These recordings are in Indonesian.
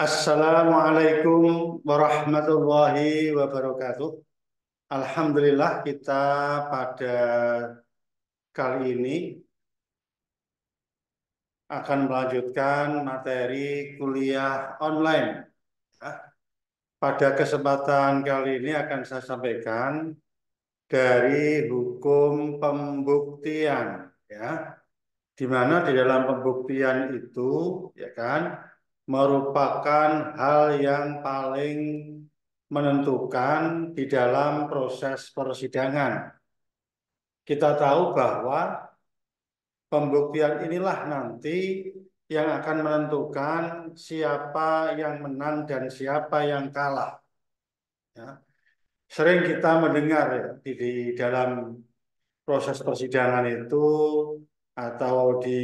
Assalamualaikum warahmatullahi wabarakatuh. Alhamdulillah kita pada kali ini akan melanjutkan materi kuliah online. Ya. Pada kesempatan kali ini akan saya sampaikan dari hukum pembuktian, ya, di mana di dalam pembuktian itu, ya kan, merupakan hal yang paling menentukan di dalam proses persidangan. Kita tahu bahwa pembuktian inilah nanti yang akan menentukan siapa yang menang dan siapa yang kalah. Ya. Sering kita mendengar ya, di dalam proses persidangan itu atau di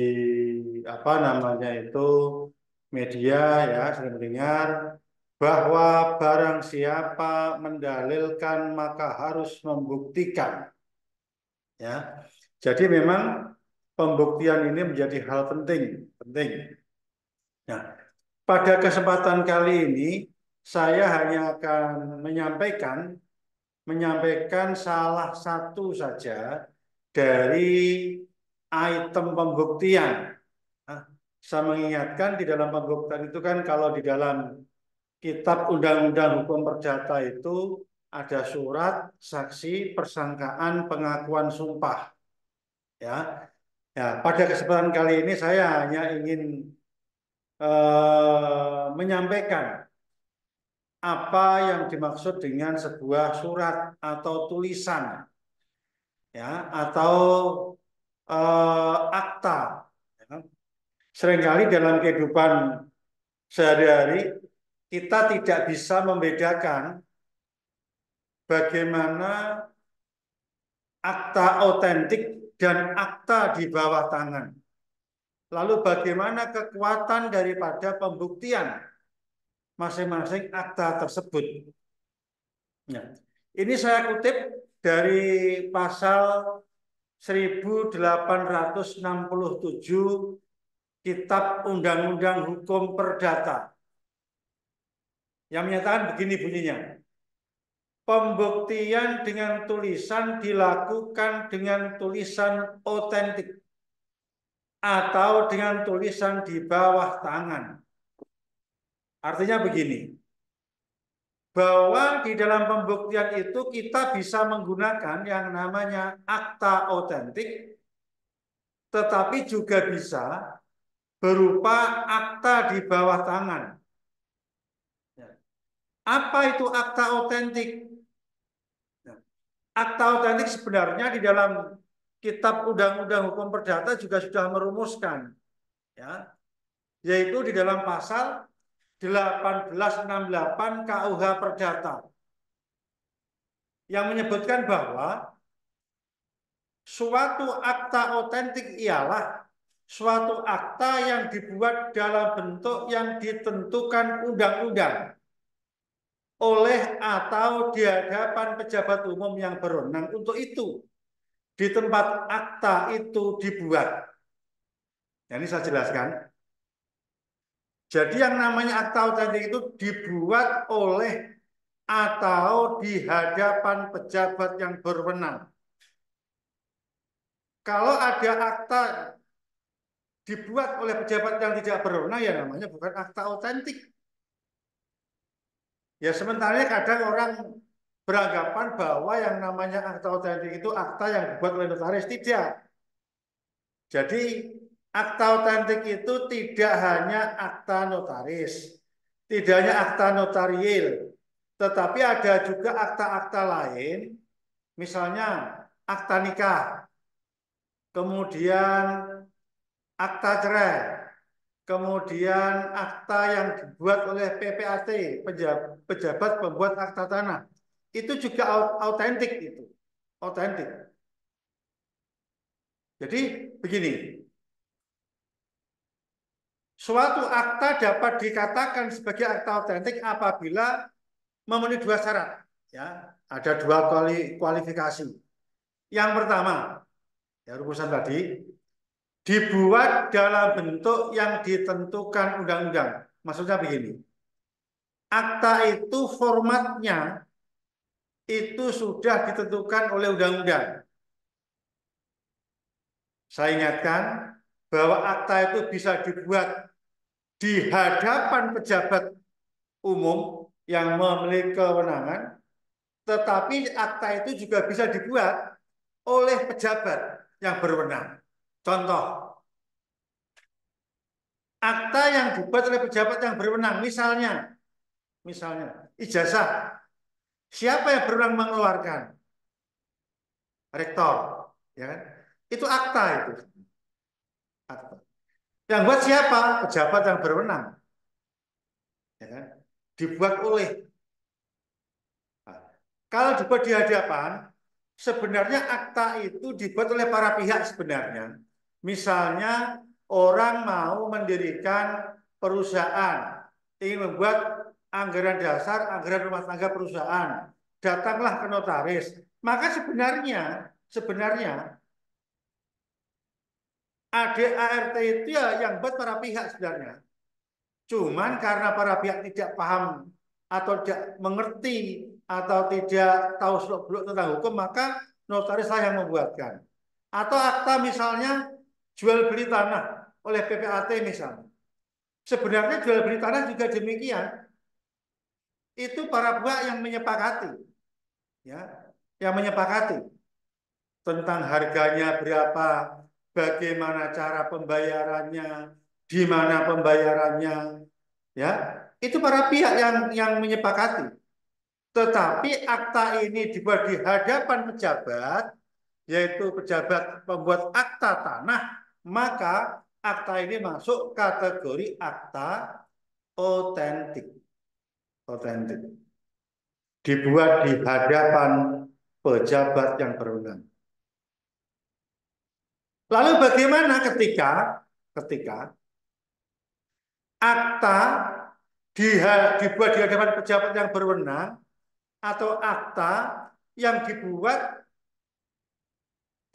apa namanya itu media ya sering mendengar bahwa barang siapa mendalilkan maka harus membuktikan, ya. Jadi memang pembuktian ini menjadi hal penting. Nah, pada kesempatan kali ini saya hanya akan menyampaikan salah satu saja dari item pembuktian. Nah, saya mengingatkan di dalam pembuktian itu kan kalau di dalam Kitab Undang-Undang Hukum Perdata itu ada surat, saksi, persangkaan, pengakuan, sumpah. Ya, ya. Pada kesempatan kali ini saya hanya ingin menyampaikan apa yang dimaksud dengan sebuah surat atau tulisan, ya, atau akta. Ya. Seringkali dalam kehidupan sehari-hari kita tidak bisa membedakan bagaimana akta otentik dan akta di bawah tangan. Lalu bagaimana kekuatan daripada pembuktian masing-masing akta tersebut. Nah, ini saya kutip dari pasal 1867 Kitab Undang-Undang Hukum Perdata yang menyatakan begini bunyinya. Pembuktian dengan tulisan dilakukan dengan tulisan otentik atau dengan tulisan di bawah tangan. Artinya begini, bahwa di dalam pembuktian itu kita bisa menggunakan yang namanya akta otentik, tetapi juga bisa berupa akta di bawah tangan. Apa itu akta otentik? Akta otentik sebenarnya di dalam Kitab Undang-Undang Hukum Perdata juga sudah merumuskan, ya, yaitu di dalam pasal 1868 KUH Perdata yang menyebutkan bahwa suatu akta otentik ialah suatu akta yang dibuat dalam bentuk yang ditentukan undang-undang oleh atau di hadapan pejabat umum yang berwenang untuk itu di tempat akta itu dibuat. Nah, ini saya jelaskan. Jadi yang namanya akta otentik itu dibuat oleh atau di hadapan pejabat yang berwenang. Kalau ada akta dibuat oleh pejabat yang tidak berwenang, ya namanya bukan akta otentik. Ya sementara kadang orang beranggapan bahwa yang namanya akta otentik itu akta yang dibuat oleh notaris. Tidak. Jadi akta otentik itu tidak hanya akta notaris, tidak hanya akta notariil, tetapi ada juga akta-akta lain, misalnya akta nikah, kemudian akta cerai, kemudian akta yang dibuat oleh PPAT, pejabat pembuat akta tanah. Itu juga autentik itu. Autentik. Jadi begini, suatu akta dapat dikatakan sebagai akta autentik apabila memenuhi dua syarat. Ya, ada dua kualifikasi. Yang pertama, ya rumusan tadi, dibuat dalam bentuk yang ditentukan undang-undang. Maksudnya begini, Akta itu formatnya itu sudah ditentukan oleh undang-undang. Saya ingatkan bahwa akta itu bisa dibuat di hadapan pejabat umum yang memiliki kewenangan, tetapi akta itu juga bisa dibuat oleh pejabat yang berwenang. Contoh, akta yang dibuat oleh pejabat yang berwenang, misalnya ijazah, siapa yang berwenang mengeluarkan? Rektor, ya kan? Itu akta itu. Akta. Yang buat siapa? Pejabat yang berwenang, ya kan? Dibuat oleh. Nah, kalau dibuat di hadapan, sebenarnya akta itu dibuat oleh para pihak sebenarnya. Misalnya orang mau mendirikan perusahaan, ingin membuat anggaran dasar, anggaran rumah tangga perusahaan, datanglah ke notaris. Maka sebenarnya ADART itu ya yang buat para pihak sebenarnya. Cuman karena para pihak tidak paham atau tidak mengerti atau tidak tahu seluk-beluk tentang hukum, maka notaris lah yang membuatkan. Atau akta misalnya jual beli tanah oleh PPAT misalnya. Sebenarnya jual beli tanah juga demikian. Itu para pihak yang menyepakati, ya, yang menyepakati tentang harganya berapa, bagaimana cara pembayarannya, di mana pembayarannya, ya. Itu para pihak yang menyepakati. Tetapi akta ini dibuat di hadapan pejabat, yaitu pejabat pembuat akta tanah, maka akta ini masuk kategori akta otentik. Otentik. Dibuat di hadapan pejabat yang berwenang. Lalu bagaimana ketika akta dibuat di hadapan pejabat yang berwenang atau akta yang dibuat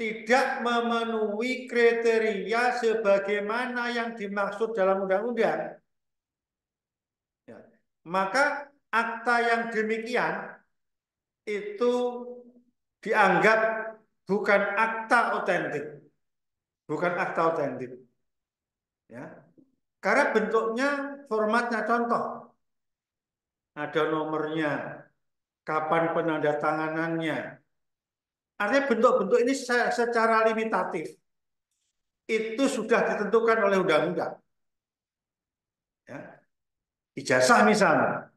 tidak memenuhi kriteria sebagaimana yang dimaksud dalam undang-undang. Ya. Maka akta yang demikian itu dianggap bukan akta otentik. Bukan akta otentik. Ya. Karena bentuknya, formatnya contoh. Ada nomornya, kapan penandatanganannya. Artinya bentuk-bentuk ini secara limitatif. Itu sudah ditentukan oleh undang-undang. Ya. Ijazah misalnya,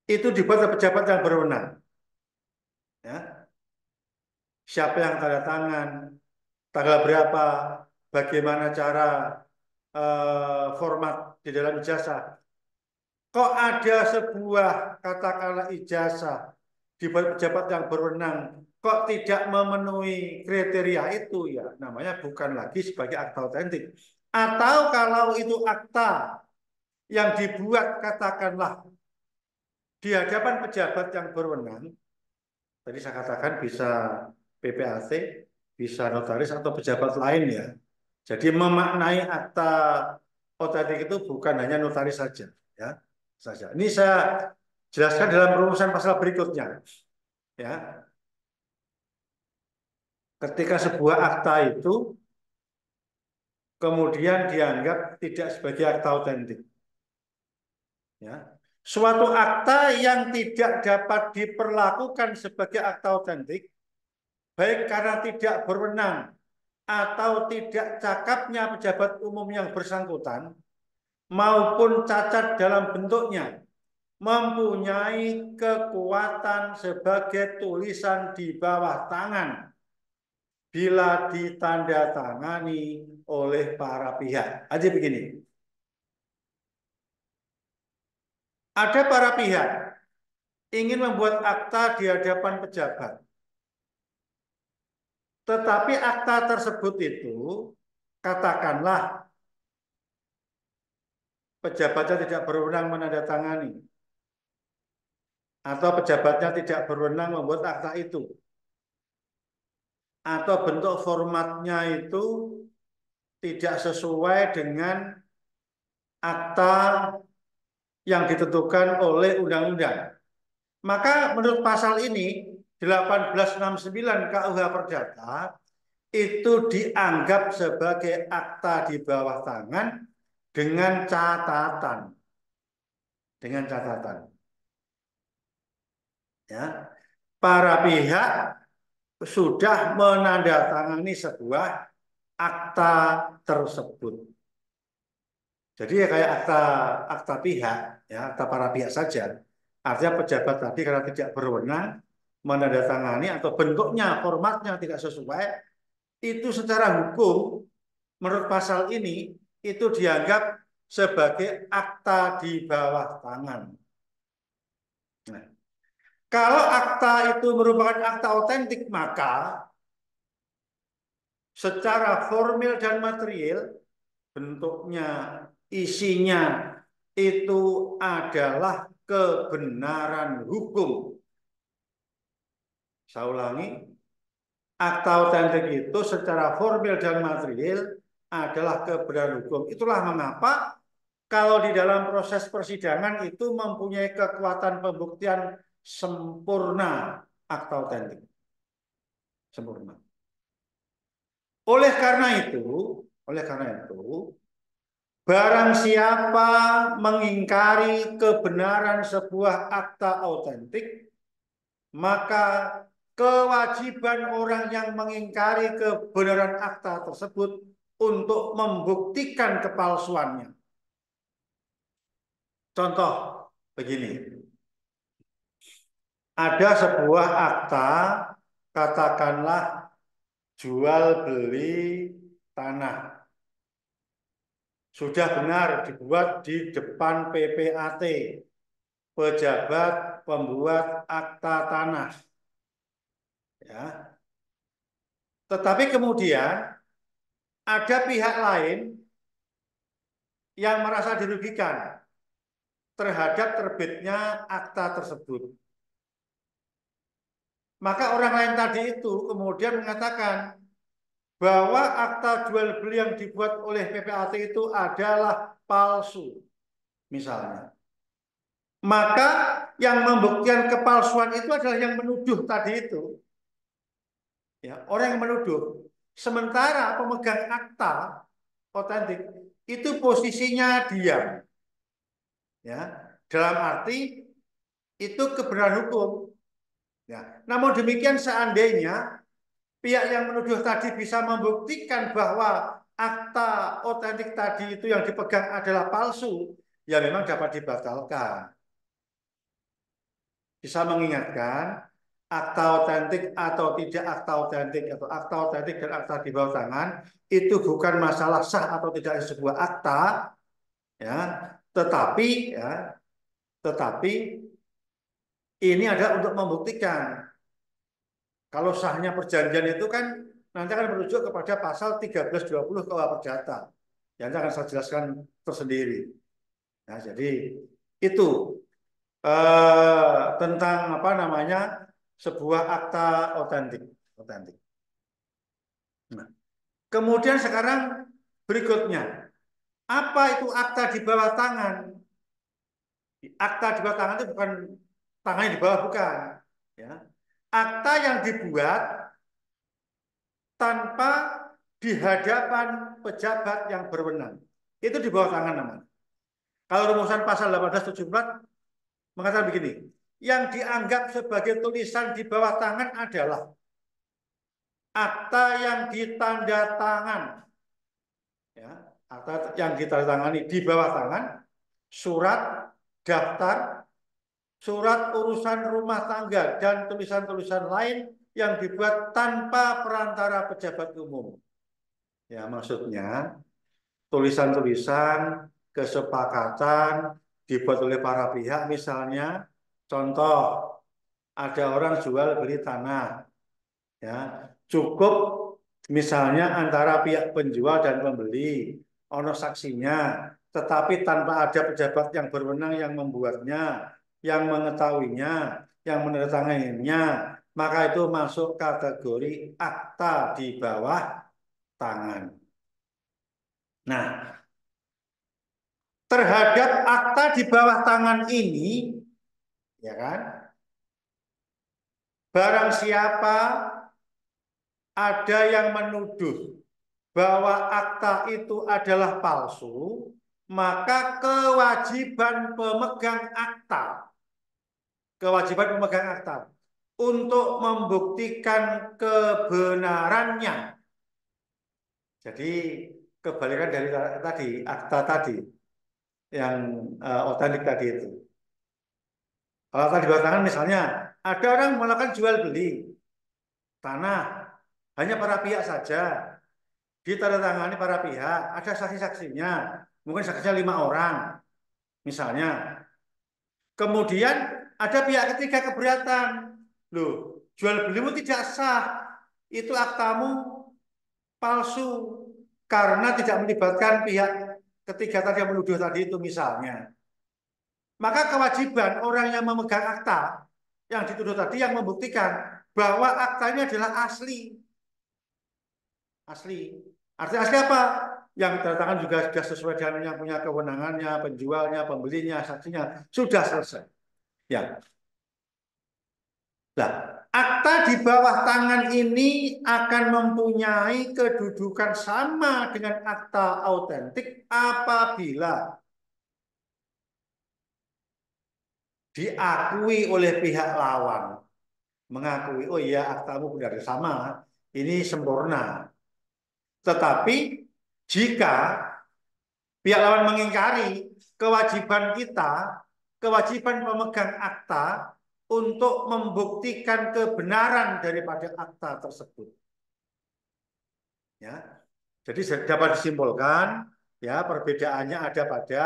itu dibuat oleh pejabat yang berwenang. Ya. Siapa yang tanda tangan, tanggal berapa, bagaimana cara format di dalam ijazah. Kok ada sebuah katakanlah ijazah dibuat pejabat yang berwenang, kok tidak memenuhi kriteria itu, ya namanya bukan lagi sebagai akta otentik. Atau kalau itu akta yang dibuat katakanlah di hadapan pejabat yang berwenang, tadi saya katakan bisa PPAT, bisa notaris atau pejabat lain ya. Jadi memaknai akta otentik itu bukan hanya notaris saja, ya saja. Ini saya jelaskan dalam rumusan pasal berikutnya, ya. Ketika sebuah akta itu kemudian dianggap tidak sebagai akta otentik, ya. Suatu akta yang tidak dapat diperlakukan sebagai akta otentik, baik karena tidak berwenang atau tidak cakapnya pejabat umum yang bersangkutan, maupun cacat dalam bentuknya, mempunyai kekuatan sebagai tulisan di bawah tangan bila ditandatangani oleh para pihak. Aja begini. Ada para pihak ingin membuat akta di hadapan pejabat. Tetapi akta tersebut itu katakanlah pejabatnya tidak berwenang menandatangani atau pejabatnya tidak berwenang membuat akta itu, atau bentuk formatnya itu tidak sesuai dengan akta yang ditentukan oleh undang-undang. Maka menurut pasal ini 1869 KUH Perdata itu dianggap sebagai akta di bawah tangan dengan catatan. Dengan catatan. Ya, para pihak sudah menandatangani sebuah akta tersebut. Jadi ya kayak akta akta pihak, ya akta para pihak saja. Artinya pejabat tadi karena tidak berwenang menandatangani atau bentuknya, formatnya tidak sesuai, itu secara hukum menurut pasal ini itu dianggap sebagai akta di bawah tangan. Nah, kalau akta itu merupakan akta otentik, maka secara formil dan material, bentuknya, isinya itu adalah kebenaran hukum. Saya ulangi, akta otentik itu secara formil dan material adalah kebenaran hukum. Itulah mengapa kalau di dalam proses persidangan itu mempunyai kekuatan pembuktian sempurna akta otentik. Sempurna. Oleh karena itu, barang siapa mengingkari kebenaran sebuah akta autentik, maka kewajiban orang yang mengingkari kebenaran akta tersebut untuk membuktikan kepalsuannya. Contoh begini, ada sebuah akta, katakanlah jual beli tanah. Sudah benar dibuat di depan PPAT, pejabat pembuat akta tanah. Ya. Tetapi kemudian ada pihak lain yang merasa dirugikan terhadap terbitnya akta tersebut. Maka orang lain tadi itu kemudian mengatakan bahwa akta jual beli yang dibuat oleh PPAT itu adalah palsu, misalnya. Maka yang membuktikan kepalsuan itu adalah yang menuduh tadi itu. Ya, orang yang menuduh. Sementara pemegang akta otentik itu posisinya diam. Ya, dalam arti itu kebenaran hukum. Ya, namun demikian seandainya pihak yang menuduh tadi bisa membuktikan bahwa akta otentik tadi itu yang dipegang adalah palsu, ya memang dapat dibatalkan. Bisa mengingatkan akta otentik atau tidak akta otentik atau akta otentik dan akta di bawah tangan itu bukan masalah sah atau tidak sebuah akta, ya, tetapi ini adalah untuk membuktikan kalau sahnya perjanjian itu kan nanti akan merujuk kepada pasal 1320 KUH Perdata yang akan saya jelaskan tersendiri. Nah, jadi itu tentang apa namanya sebuah akta otentik. Nah, kemudian sekarang berikutnya, apa itu akta di bawah tangan? Akta di bawah tangan itu bukan tangannya di bawah, bukan. Ya. Akta yang dibuat tanpa di hadapan pejabat yang berwenang. Itu di bawah tangan namanya. Kalau rumusan pasal 1874 mengatakan begini, yang dianggap sebagai tulisan di bawah tangan adalah akta yang ditanda tangan, ya, akta yang ditandatangani di bawah tangan, surat, daftar, surat urusan rumah tangga, dan tulisan-tulisan lain yang dibuat tanpa perantara pejabat umum. Ya, maksudnya tulisan-tulisan kesepakatan dibuat oleh para pihak, misalnya, contoh, ada orang jual beli tanah, ya, cukup misalnya antara pihak penjual dan pembeli, ono saksinya, tetapi tanpa ada pejabat yang berwenang yang membuatnya, yang mengetahuinya, yang menandatanganinya, maka itu masuk kategori akta di bawah tangan. Nah, terhadap akta di bawah tangan ini, ya kan? Barang siapa ada yang menuduh bahwa akta itu adalah palsu, maka kewajiban pemegang akta untuk membuktikan kebenarannya. Jadi kebalikan dari tadi, akta tadi yang otentik tadi itu. Kalau tadi bawah tangan misalnya ada orang melakukan jual beli tanah, hanya para pihak saja, ditandatangani para pihak, ada saksi-saksinya, mungkin saksinya 5 orang, misalnya. Kemudian ada pihak ketiga keberatan, loh, jual belimu tidak sah, itu aktamu palsu karena tidak melibatkan pihak ketiga tadi yang menuduh tadi itu misalnya. Maka kewajiban orang yang memegang akta yang dituduh tadi yang membuktikan bahwa aktanya adalah asli. Asli. Artinya asli apa? Yang ditandatangan juga sudah sesuai dengan yang punya kewenangannya, penjualnya, pembelinya, saksinya. Sudah selesai. Ya. Nah, akta di bawah tangan ini akan mempunyai kedudukan sama dengan akta autentik apabila diakui oleh pihak lawan. Mengakui, oh iya aktamu benar sama, ini sempurna. Tetapi jika pihak lawan mengingkari kewajiban pemegang akta untuk membuktikan kebenaran daripada akta tersebut. Ya, jadi dapat disimpulkan, ya perbedaannya ada pada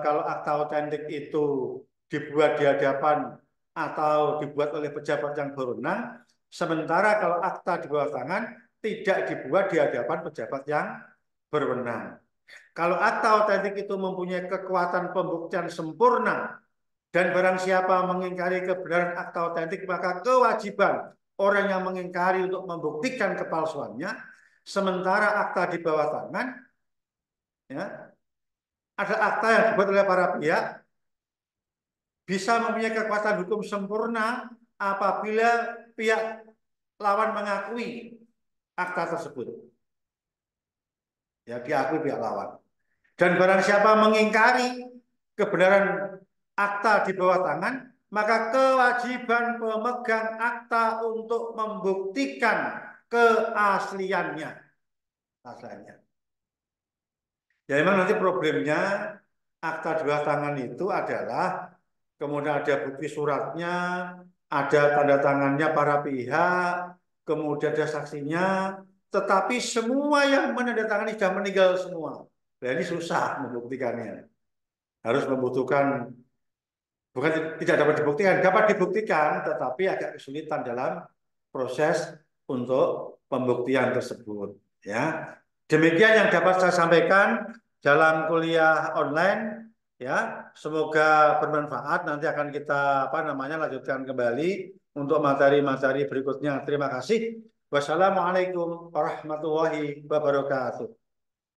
kalau akta otentik itu dibuat di hadapan atau dibuat oleh pejabat yang berwenang, sementara kalau akta di bawah tangan tidak dibuat di hadapan pejabat yang berwenang. Kalau akta otentik itu mempunyai kekuatan pembuktian sempurna dan barang siapa mengingkari kebenaran akta otentik, maka kewajiban orang yang mengingkari untuk membuktikan kepalsuannya. Sementara akta di bawah tangan, ya, ada akta yang dibuat oleh para pihak bisa mempunyai kekuatan hukum sempurna apabila pihak lawan mengakui akta tersebut. Ya, diakui pihak lawan. Dan barang siapa mengingkari kebenaran akta di bawah tangan, maka kewajiban pemegang akta untuk membuktikan keasliannya. Ya memang nanti problemnya akta di bawah tangan itu adalah kemudian ada bukti suratnya, ada tanda tangannya para pihak, kemudian ada saksinya, tetapi semua yang menandatangani sudah meninggal semua. Nah, ini susah membuktikannya. Harus membutuhkan, bukan tidak dapat dibuktikan, tetapi agak kesulitan dalam proses untuk pembuktian tersebut. Ya, demikian yang dapat saya sampaikan dalam kuliah online. Ya, semoga bermanfaat. Nanti akan kita lanjutkan kembali untuk materi-materi berikutnya. Terima kasih. Wassalamualaikum warahmatullahi wabarakatuh.